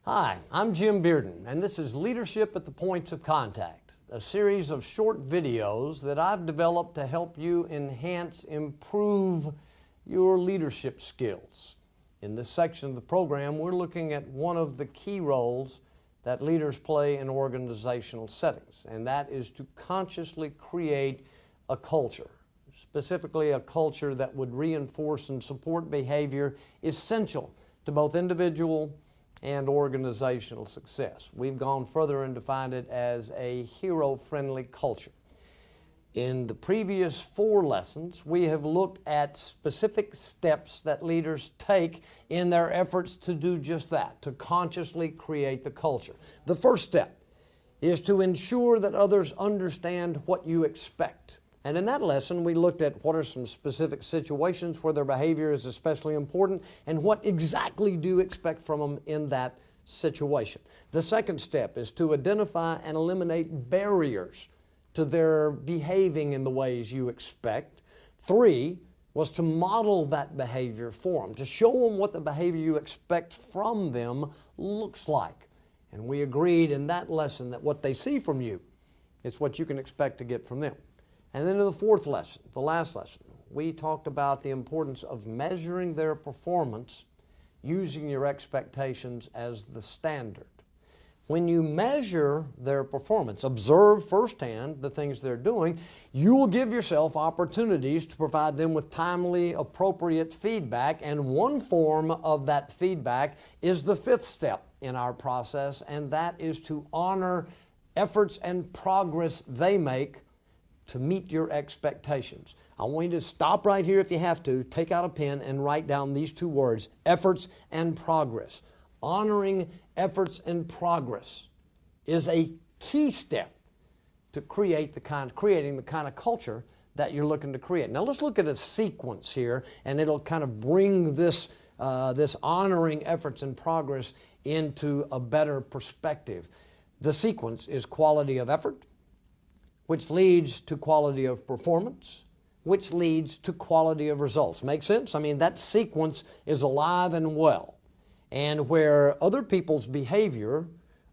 Hi, I'm Jim Bearden, and this is Leadership at the Points of Contact, a series of short videos that I've developed to help you enhance, improve your leadership skills. In this section of the program, we're looking at one of the key roles that leaders play in organizational settings, and that is to consciously create a culture, specifically a culture that would reinforce and support behavior essential to both individual and organizational success. We've gone further and defined it as a hero-friendly culture. In the previous 4 lessons, we have looked at specific steps that leaders take in their efforts to do just that, to consciously create the culture. The first step is to ensure that others understand what you expect. And in that lesson, we looked at what are some specific situations where their behavior is especially important and what exactly do you expect from them in that situation. The second step is to identify and eliminate barriers to their behaving in the ways you expect. 3 was to model that behavior for them, to show them what the behavior you expect from them looks like. And we agreed in that lesson that what they see from you is what you can expect to get from them. And then in the 4th lesson, the last lesson, we talked about the importance of measuring their performance using your expectations as the standard. When you measure their performance, observe firsthand the things they're doing, you will give yourself opportunities to provide them with timely, appropriate feedback, and one form of that feedback is the 5th step in our process, and that is to honor efforts and progress they make to meet your expectations. I want you to stop right here if you have to, take out a pen and write down these 2 words, efforts and progress. Honoring efforts and progress is a key step to creating the kind of culture that you're looking to create. Now let's look at a sequence here, and it'll kind of bring this honoring efforts and progress into a better perspective. The sequence is quality of effort, which leads to quality of performance, which leads to quality of results. Make sense? I mean, that sequence is alive and well. And where other people's behavior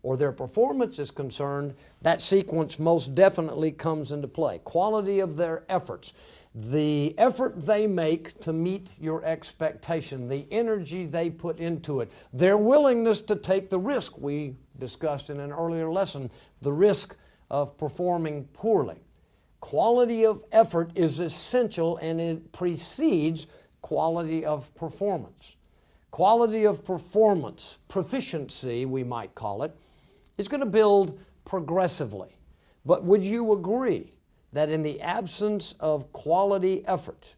or their performance is concerned, that sequence most definitely comes into play. Quality of their efforts, the effort they make to meet your expectation, the energy they put into it, their willingness to take the risk. We discussed in an earlier lesson the risk of performing poorly. Quality of effort is essential, and it precedes quality of performance. Quality of performance, proficiency we might call it, is going to build progressively. But would you agree that in the absence of quality effort,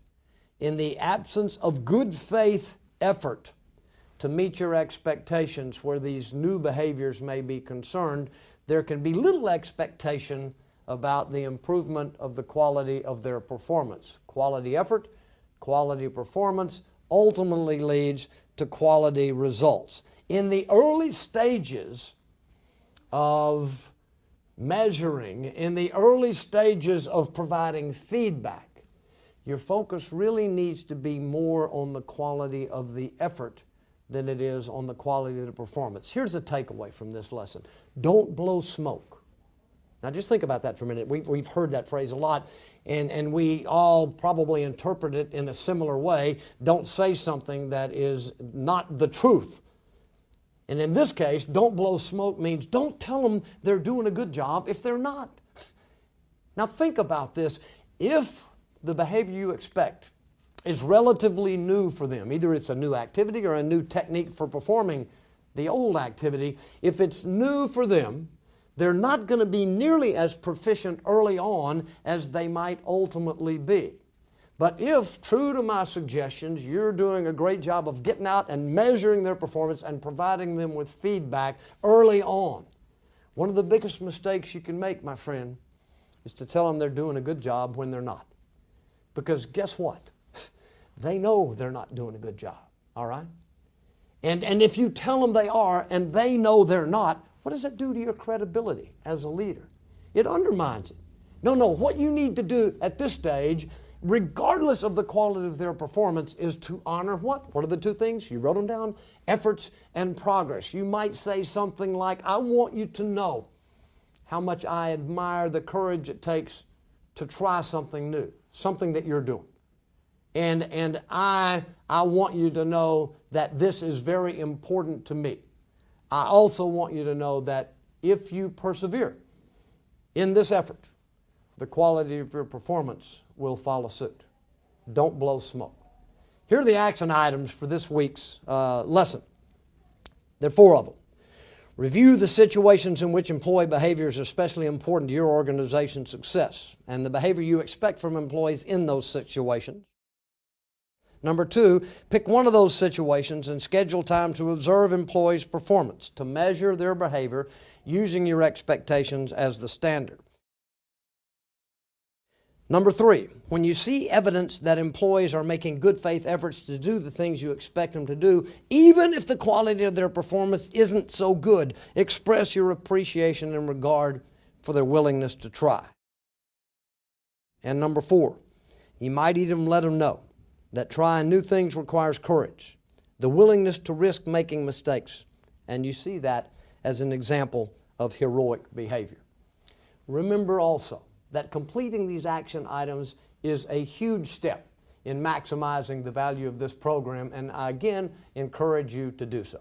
in the absence of good faith effort to meet your expectations where these new behaviors may be concerned, there can be little expectation about the improvement of the quality of their performance. Quality effort, quality performance ultimately leads to quality results. In the early stages of measuring, in the early stages of providing feedback, your focus really needs to be more on the quality of the effort than it is on the quality of the performance. Here's a takeaway from this lesson. Don't blow smoke. Now just think about that for a minute. We've heard that phrase a lot, and we all probably interpret it in a similar way. Don't say something that is not the truth. And in this case, don't blow smoke means don't tell them they're doing a good job if they're not. Now think about this. If the behavior you expect is relatively new for them, either it's a new activity or a new technique for performing the old activity, if it's new for them, they're not going to be nearly as proficient early on as they might ultimately be. But if, true to my suggestions, you're doing a great job of getting out and measuring their performance and providing them with feedback early on, one of the biggest mistakes you can make, my friend, is to tell them they're doing a good job when they're not. Because guess what? They know they're not doing a good job, all right? And if you tell them they are and they know they're not, what does that do to your credibility as a leader? It undermines it. No, what you need to do at this stage regardless of the quality of their performance, is to honor what? What are the two things? You wrote them down: efforts and progress. You might say something like, I want you to know how much I admire the courage it takes to try something new, something that you're doing. And I want you to know that this is very important to me. I also want you to know that if you persevere in this effort, the quality of your performance will follow suit. Don't blow smoke. Here are the action items for this week's lesson. There are 4 of them. Review the situations in which employee behavior is especially important to your organization's success and the behavior you expect from employees in those situations. Number 2, pick one of those situations and schedule time to observe employees' performance, to measure their behavior using your expectations as the standard. Number 3, when you see evidence that employees are making good faith efforts to do the things you expect them to do, even if the quality of their performance isn't so good, express your appreciation and regard for their willingness to try. And number 4, you might even let them know that trying new things requires courage, the willingness to risk making mistakes, and you see that as an example of heroic behavior. Remember also that completing these action items is a huge step in maximizing the value of this program, and I again encourage you to do so.